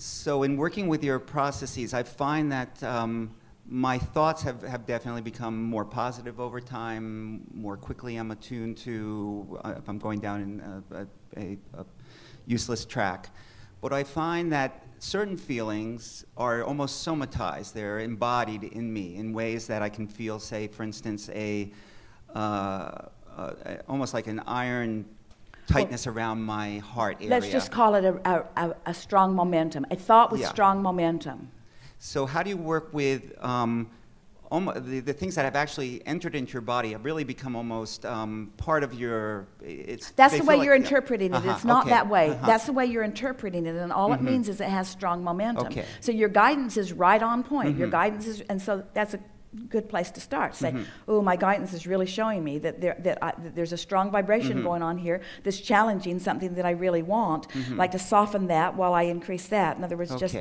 So in working with your processes, I find that my thoughts have definitely become more positive over time. More quickly I'm attuned to if I'm going down in a useless track. But I find that certain feelings are almost somatized. They're embodied in me in ways that I can feel, say, for instance, almost like an iron tightness around my heart area. Let's just call it a strong momentum, a thought with strong momentum. So how do you work with the things that have actually entered into your body have really become almost part of your... That's the way you're interpreting it. It's not that way. That's the way you're interpreting it, and all it means is it has strong momentum. Okay. So your guidance is right on point. Your guidance is, and so that's a good place to start. Say, oh, my guidance is really showing me that there's a strong vibration going on here that's challenging something that I really want. Like to soften that while I increase that. In other words, just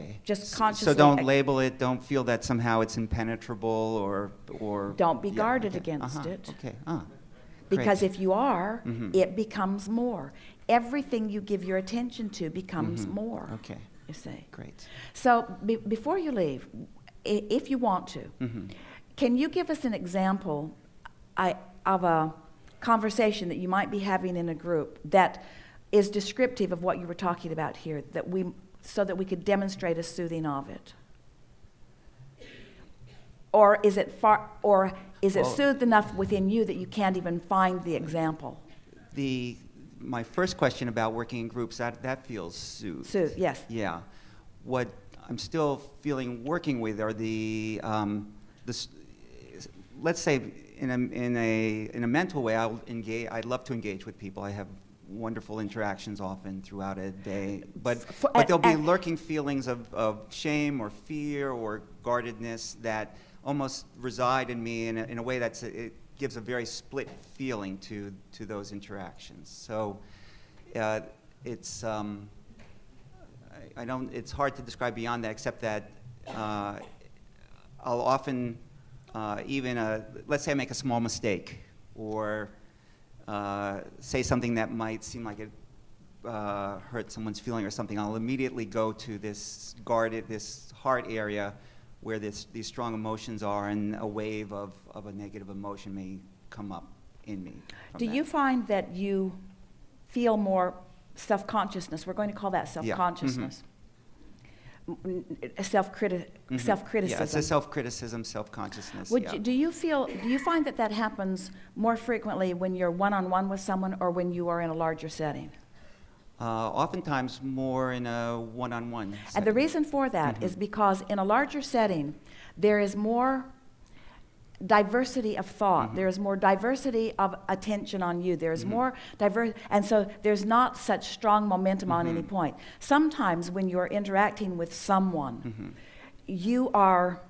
consciously. So don't label it. Don't feel that somehow it's impenetrable or. Don't be guarded against it. Okay. Because if you are, it becomes more. Everything you give your attention to becomes more. Okay. You see. Great. So before you leave, if you want to. Can you give us an example of a conversation that you might be having in a group that is descriptive of what you were talking about here, so that we could demonstrate a soothing of it? Or is it soothed enough within you that you can't even find the example? My first question about working in groups, that feels soothed. Soothed, yes. Yeah. What I'm still feeling working with are let's say in a mental way, I'd love to engage with people. I have wonderful interactions often throughout a day, but there'll be lurking feelings of shame or fear or guardedness that almost reside in me in a way it gives a very split feeling to those interactions. So it's it's hard to describe beyond that, except that I'll often let's say I make a small mistake or say something that might seem like it hurt someone's feeling or something. I'll immediately go to this heart area where these strong emotions are, and a wave of a negative emotion may come up in me. Do you find that you feel more self-consciousness? We're going to call that self-consciousness. Self-criticism. Yeah, it's a self-criticism, self-consciousness. Do you find that happens more frequently when you're one-on-one with someone or when you are in a larger setting? Oftentimes more in a one-on-one setting. And the reason for that is because in a larger setting, there is more diversity of thought. There is more diversity of attention on you. There is more diverse, and so there's not such strong momentum on any point. Sometimes when you're interacting with someone, you are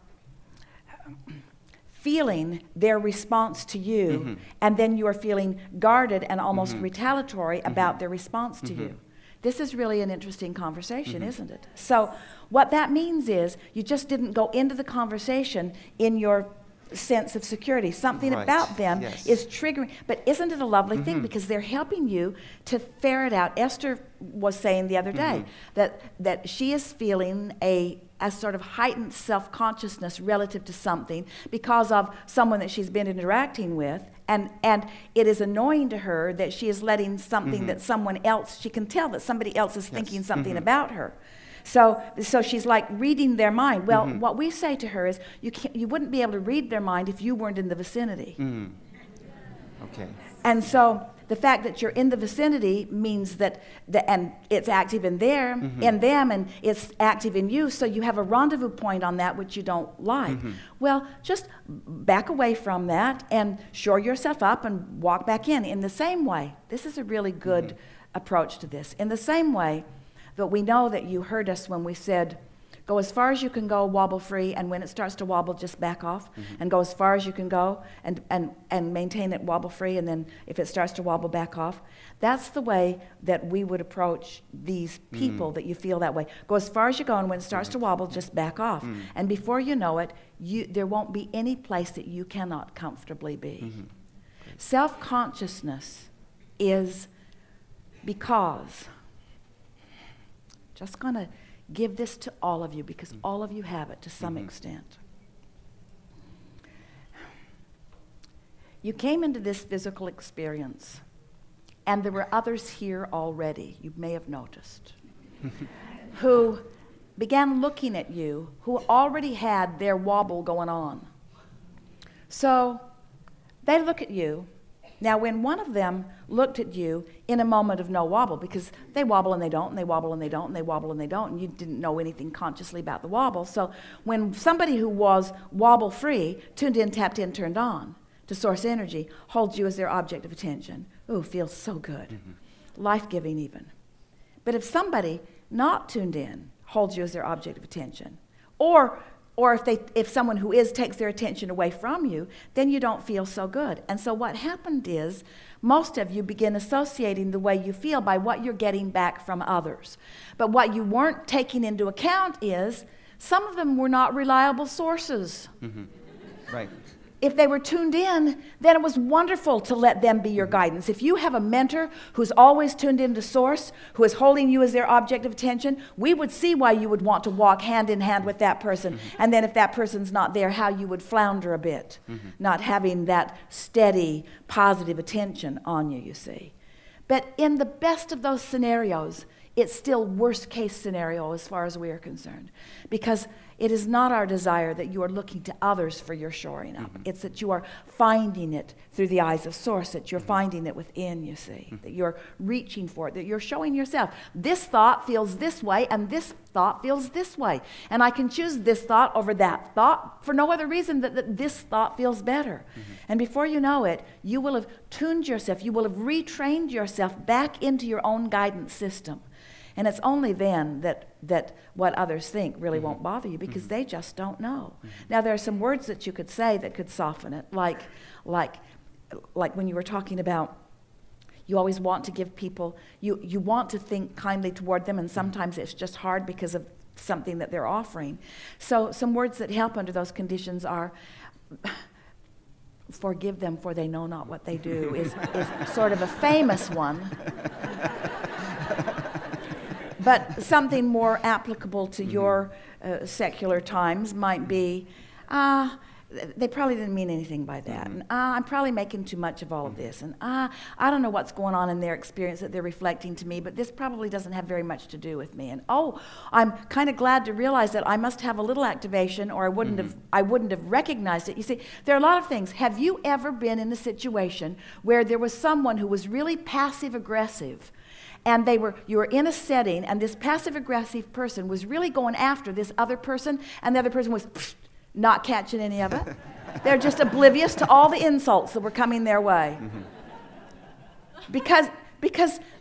feeling their response to you, and then you are feeling guarded and almost retaliatory about their response to you. This is really an interesting conversation, isn't it? So what that means is you just didn't go into the conversation in your sense of security. Something about them is triggering. But isn't it a lovely thing? Because they're helping you to ferret out. Esther was saying the other day that she is feeling a sort of heightened self-consciousness relative to something because of someone that she's been interacting with, and it is annoying to her that she is letting something that someone else, she can tell that somebody else is thinking something about her. So she's like reading their mind. Well, what we say to her is, you wouldn't be able to read their mind if you weren't in the vicinity. Okay. And so the fact that you're in the vicinity means that and it's active in them, and it's active in you. So you have a rendezvous point on that which you don't like. Well, just back away from that and shore yourself up and walk back in. In the same way, this is a really good approach to this. In the same way. But we know that you heard us when we said, go as far as you can go, wobble free, and when it starts to wobble, just back off, and go as far as you can go, and maintain it wobble free, and then if it starts to wobble, back off. That's the way that we would approach these people that you feel that way. Go as far as you go, and when it starts to wobble, just back off. And before you know it, there won't be any place that you cannot comfortably be. Self-consciousness is because... Just going to give this to all of you because all of you have it to some extent. You came into this physical experience, and there were others here already, you may have noticed, who began looking at you, who already had their wobble going on. So they look at you. Now, when one of them looked at you in a moment of no wobble, because they wobble and they don't, and they wobble and they don't, and they wobble and they don't, and you didn't know anything consciously about the wobble. So when somebody who was wobble-free, tuned in, tapped in, turned on to source energy, holds you as their object of attention. Ooh, feels so good. Life-giving even. But if somebody not tuned in holds you as their object of attention, or if someone who is takes their attention away from you, then you don't feel so good. And so what happened is most of you begin associating the way you feel by what you're getting back from others. But what you weren't taking into account is some of them were not reliable sources. Right. If they were tuned in, then it was wonderful to let them be your guidance. If you have a mentor who's always tuned into source, who is holding you as their object of attention, we would see why you would want to walk hand in hand with that person. And then if that person's not there, how you would flounder a bit, not having that steady, positive attention on you, you see. But in the best of those scenarios, it's still worst case scenario as far as we are concerned. Because it is not our desire that you are looking to others for your shoring up. It's that you are finding it through the eyes of source, that you're finding it within, you see, that you're reaching for it, that you're showing yourself. This thought feels this way, and this thought feels this way. And I can choose this thought over that thought for no other reason that this thought feels better. And before you know it, you will have tuned yourself, you will have retrained yourself back into your own guidance system. And it's only then that what others think really won't bother you, because they just don't know. Now, there are some words that you could say that could soften it, like when you were talking about you always want to give people, you want to think kindly toward them, and sometimes it's just hard because of something that they're offering. So some words that help under those conditions are, forgive them for they know not what they do, is sort of a famous one. But something more applicable to your secular times might be, they probably didn't mean anything by that. And I'm probably making too much of all of this. And I don't know what's going on in their experience that they're reflecting to me, but this probably doesn't have very much to do with me. And I'm kind of glad to realize that I must have a little activation, or I wouldn't have recognized it. You see, there are a lot of things. Have you ever been in a situation where there was someone who was really passive-aggressive, and you were in a setting, and this passive-aggressive person was really going after this other person, and the other person was not catching any of it? They're just oblivious to all the insults that were coming their way. Because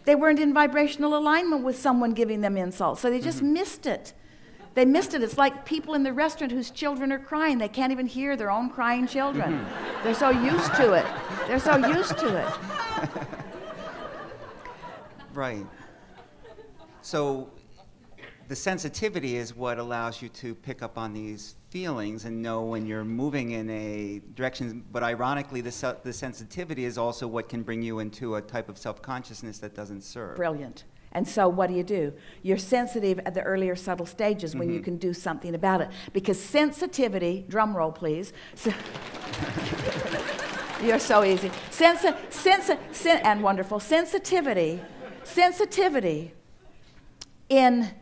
they weren't in vibrational alignment with someone giving them insults, so they just missed it. They missed it. It's like people in the restaurant whose children are crying. They can't even hear their own crying children. They're so used to it. They're so used to it. Right. So the sensitivity is what allows you to pick up on these feelings and know when you're moving in a direction. But ironically, the sensitivity is also what can bring you into a type of self-consciousness that doesn't serve. Brilliant. And so what do? You're sensitive at the earlier subtle stages when you can do something about it. Because sensitivity, drum roll please. You're so easy. And wonderful. Sensitivity in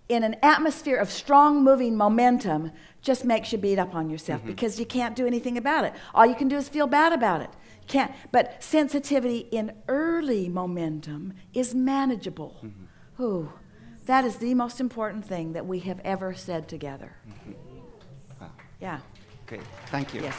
an atmosphere of strong moving momentum just makes you beat up on yourself because you can't do anything about it. All you can do is feel bad about it. Can't. But sensitivity in early momentum is manageable. Ooh, that is the most important thing that we have ever said together. Wow. Yeah. Great. Thank you. Yes.